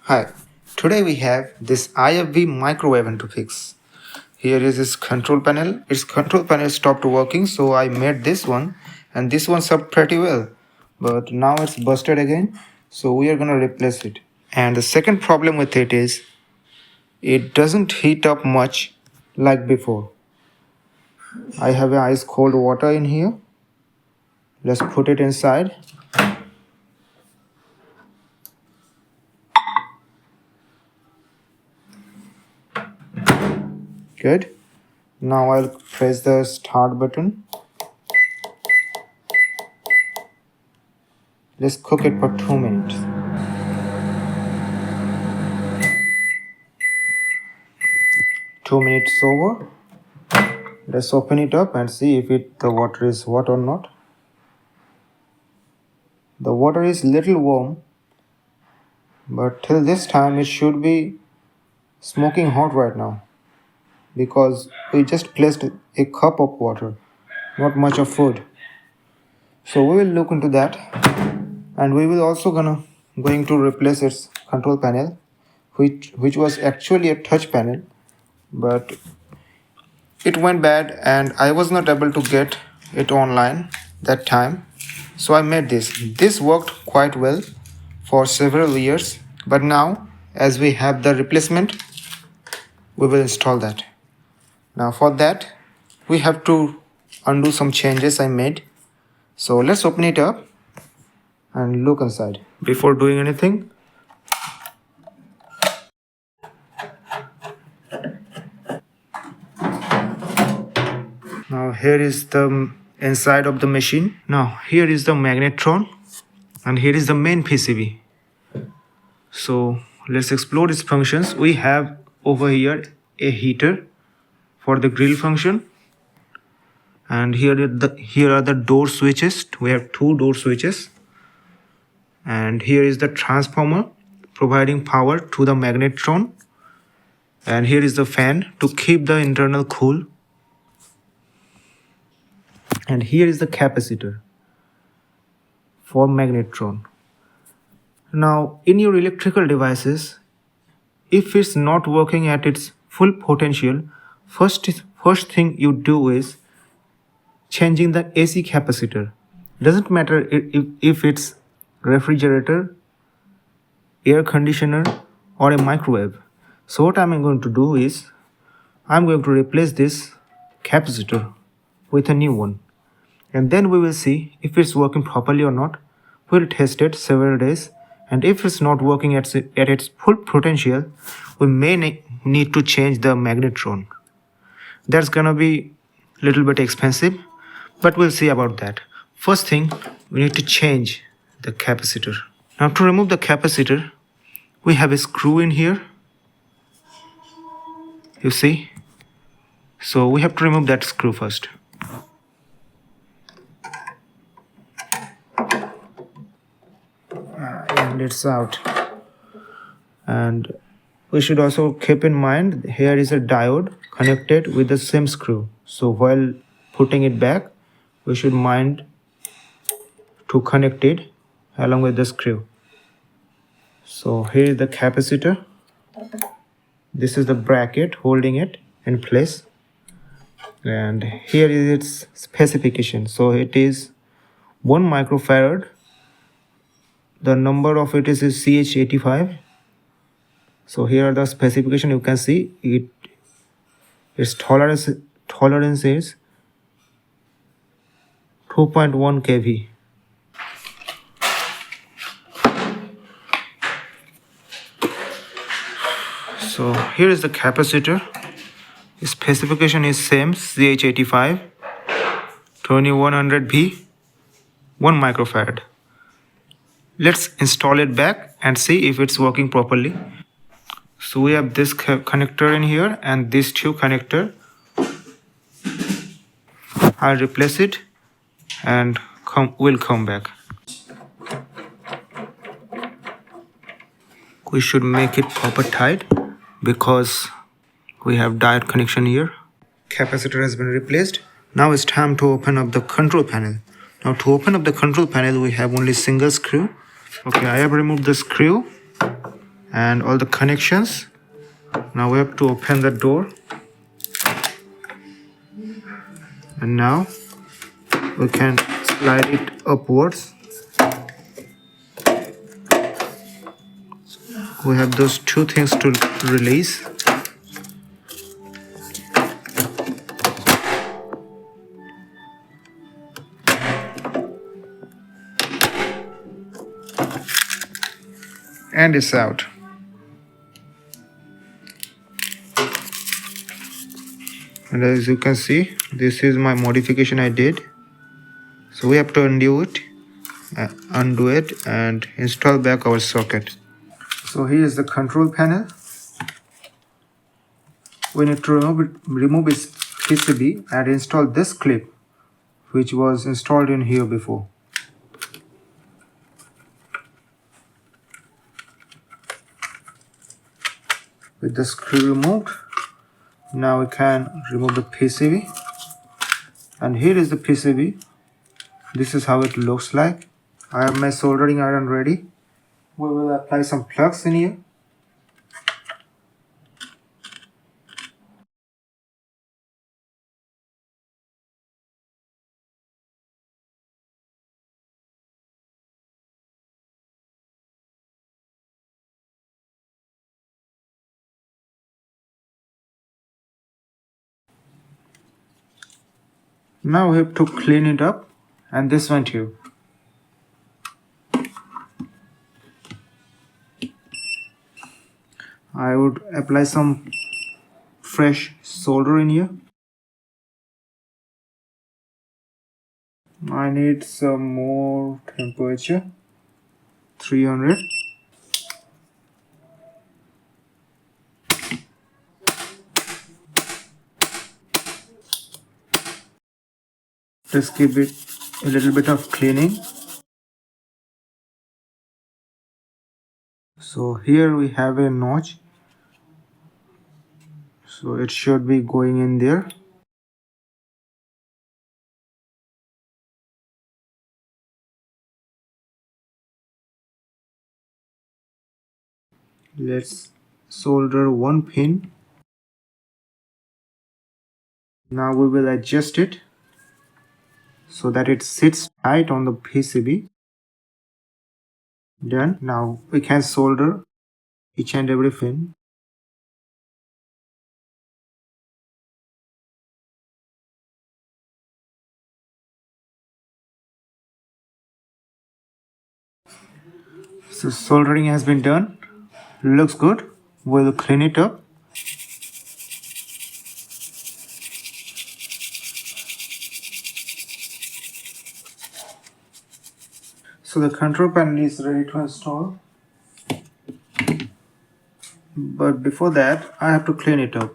Hi, today we have this IFV microwave to fix. Here is its control panel. Its control panel stopped working, so I made this one, and this one served pretty well. But now it's busted again, so we are gonna replace it. And the second problem with it is it doesn't heat up much like before. I have ice cold water in here. Let's put it inside. Good. Now I'll press the start button. Let's cook it for 2 minutes. Two minutes over. Let's open it up and see if the water is hot or not. The water is little warm, but till this time it should be smoking hot right now because we just placed a cup of water, not much of food. So we will look into that, and we will also going to replace its control panel, which was actually a touch panel, but it went bad and I was not able to get it online that time. So I made this. This worked quite well for several years, but now as we have the replacement, we will install that. Now for that, we have to undo some changes I made. So let's open it up and look inside. Before doing anything, now here is the inside of the machine. Now here is the magnetron and here is the main PCB. So let's explore its functions. We have over here a heater for the grill function, and here are the door switches. We have two door switches, and here is the transformer providing power to the magnetron, and here is the fan to keep the internal cool, and here is the capacitor for magnetron. Now in your electrical devices, if it's not working at its full potential, first thing you do is changing the AC capacitor. Doesn't matter if it's refrigerator, air conditioner or a microwave. So what I'm going to do is I'm going to replace this capacitor with a new one, and then we will see if it's working properly or not. We'll test it several days, and if it's not working at its full potential, we may need to change the magnetron. That's gonna be a little bit expensive, but we'll see about that. First thing, we need to change the capacitor. Now to remove the capacitor, we have a screw in here, you see. So we have to remove that screw first. And it's out. And we should also keep in mind here is a diode connected with the same screw. So while putting it back, we should mind to connect it along with the screw. So here is the capacitor. This is the bracket holding it in place, and here is its specification. So it is 1 microfarad. The number of it is CH85. So here are the specification. You can see its tolerance is 2.1 kV. So here is the capacitor. The specification is same, CH85 2100V, 1 microfarad. Let's install it back and see if it's working properly. So we have this connector in here and this tube connector. I'll replace it and we'll come back. We should make it proper tight because we have direct connection here. Capacitor has been replaced. Now it's time to open up the control panel. Now to open up the control panel, we have only single screw. Okay, I have removed the screw and all the connections. Now we have to open the door, and now we can slide it upwards. We have those two things to release. And it's out. And as you can see, this is my modification I did. So we have to undo it and install back our socket. So here is the control panel. We need to remove its PCB and install this clip, which was installed in here before. With the screw removed, now we can remove the PCB. And here is the PCB. This is how it looks like. I have my soldering iron ready. We will apply some plugs in here. Now we have to clean it up, and this one too. I would apply some fresh solder in here. I need some more temperature, 300. Just give it a little bit of cleaning. So here we have a notch. So it should be going in there. Let's solder one pin. Now we will adjust it so that it sits tight on the PCB. Done. Now we can solder each and every pin. So soldering has been done. Looks good. We'll clean it up. So the control panel is ready to install. But before that, I have to clean it up.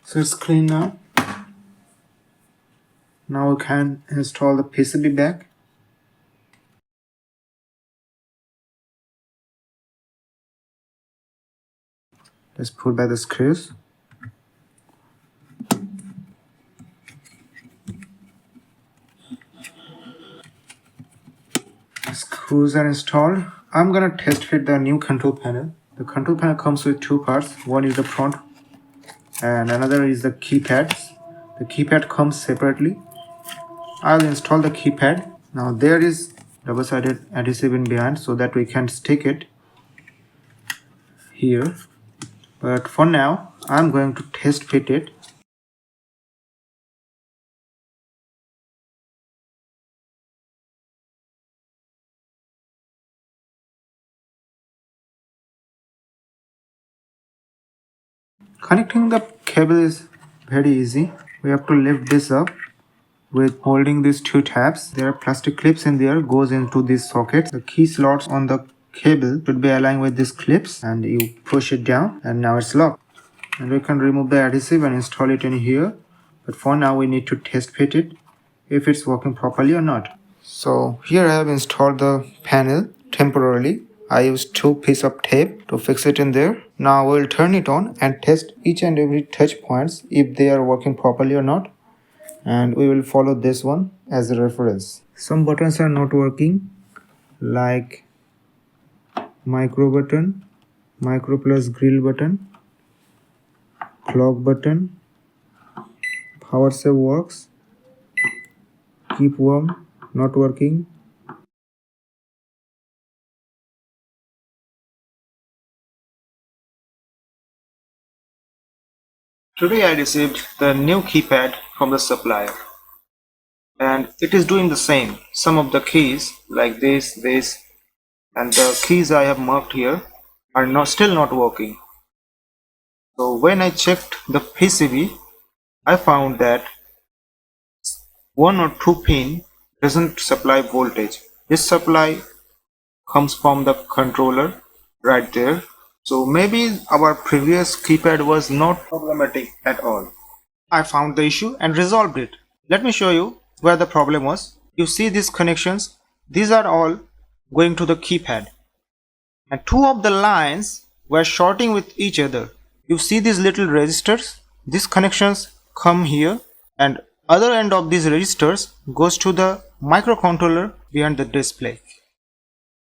So it's clean now. Now we can install the PCB back. Let's pull back the screws. Screws are installed. I'm gonna test fit the new control panel. The control panel comes with two parts. One is the front and another is the keypad. The keypad comes separately. I'll install the keypad. Now there is double-sided adhesive in behind so that we can stick it here. But for now, I'm going to test fit it. Connecting the cable is very easy. We have to lift this up with holding these two tabs. There are plastic clips in there, goes into these sockets. The key slots on the cable should be aligned with these clips, and you push it down and now it's locked. And we can remove the adhesive and install it in here. But for now we need to test fit it. if it's working properly or not. So here I have installed the panel temporarily. I used 2 pieces of tape to fix it in there. Now we'll turn it on and test each and every touch points if they are working properly or not. And we will follow this one as a reference. Some buttons are not working, like micro button, micro plus grill button, clock button, power save works, keep warm not working. Today I received the new keypad from the supplier, and it is doing the same. Some of the keys like this, and the keys I have marked here are still not working. So when I checked the PCB, I found that 1 or 2 pin doesn't supply voltage. This supply comes from the controller right there. So maybe our previous keypad was not problematic at all. I found the issue and resolved it. Let me show you where the problem was. You see these connections, these are all going to the keypad, and 2 of the lines were shorting with each other. You see these little resistors, these connections come here, and other end of these resistors goes to the microcontroller behind the display.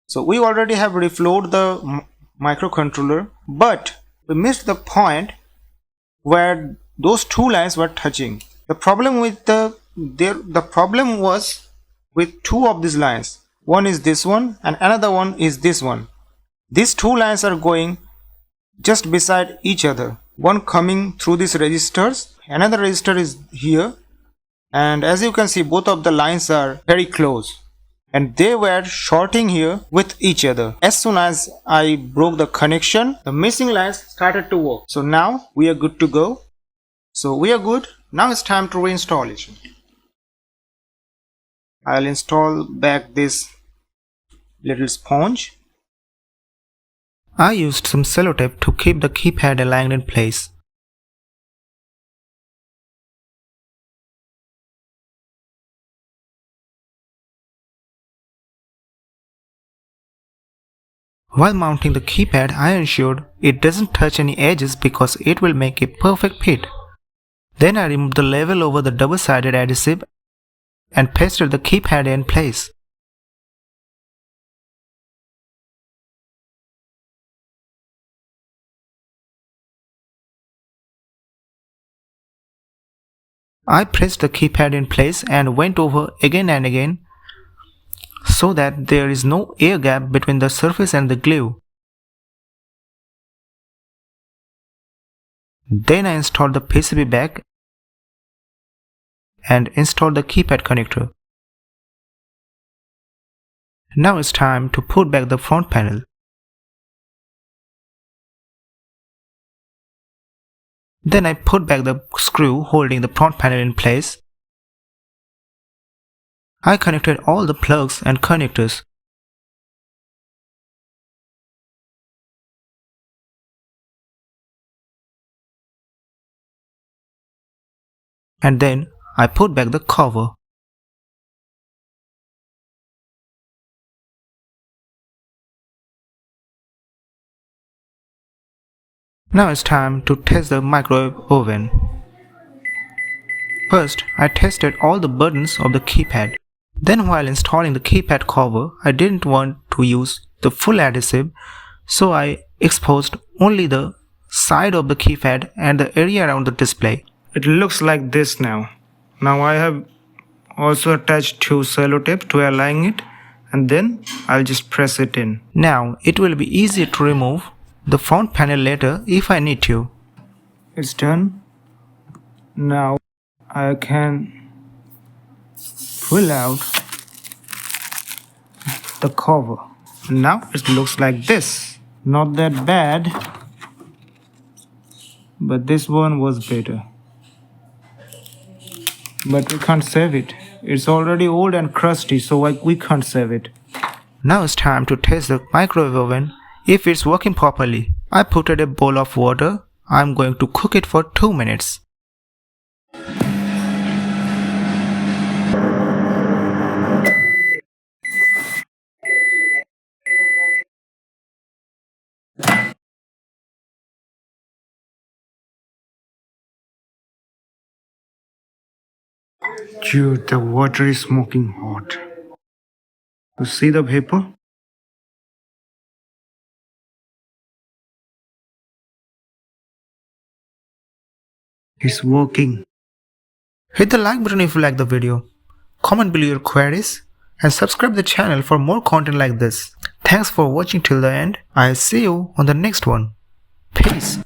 So we already have reflowed the microcontroller, but we missed the point where those 2 lines were touching. The problem with the problem was with 2 of these lines. One is this one and another one is this one. These 2 lines are going just beside each other. One coming through these resistors, another resistor is here, and as you can see both of the lines are very close, and they were shorting here with each other. As soon as I broke the connection, the missing lines started to work. So now we are good to go. So we are good. Now it's time to reinstall it. I'll install back this little sponge. I used some sellotape to keep the keypad aligned in place. While mounting the keypad, I ensured it doesn't touch any edges because it will make a perfect fit. Then I removed the level over the double-sided adhesive and pasted the keypad in place. I pressed the keypad in place and went over again and again so that there is no air gap between the surface and the glue. Then I installed the PCB back and installed the keypad connector. Now it's time to put back the front panel. Then I put back the screw holding the front panel in place. I connected all the plugs and connectors. And then I put back the cover. Now it's time to test the microwave oven. First, I tested all the buttons of the keypad. Then while installing the keypad cover, I didn't want to use the full adhesive, so I exposed only the side of the keypad and the area around the display. It looks like this now. Now I have also attached 2 sellotape to align it, and then I'll just press it in. Now it will be easier to remove the front panel later if I need to. It's done. Now I can pull out the cover. Now it looks like this. Not that bad, but this one was better. But we can't save it. It's already old and crusty, so we can't save it. Now it's time to test the microwave oven if it's working properly. I put in a bowl of water. I'm going to cook it for 2 minutes. Dude, the water is smoking hot. You see the vapor? It's working. Hit the like button if you like the video. Comment below your queries and subscribe the channel for more content like this. Thanks for watching till the end. I'll see you on the next one. Peace.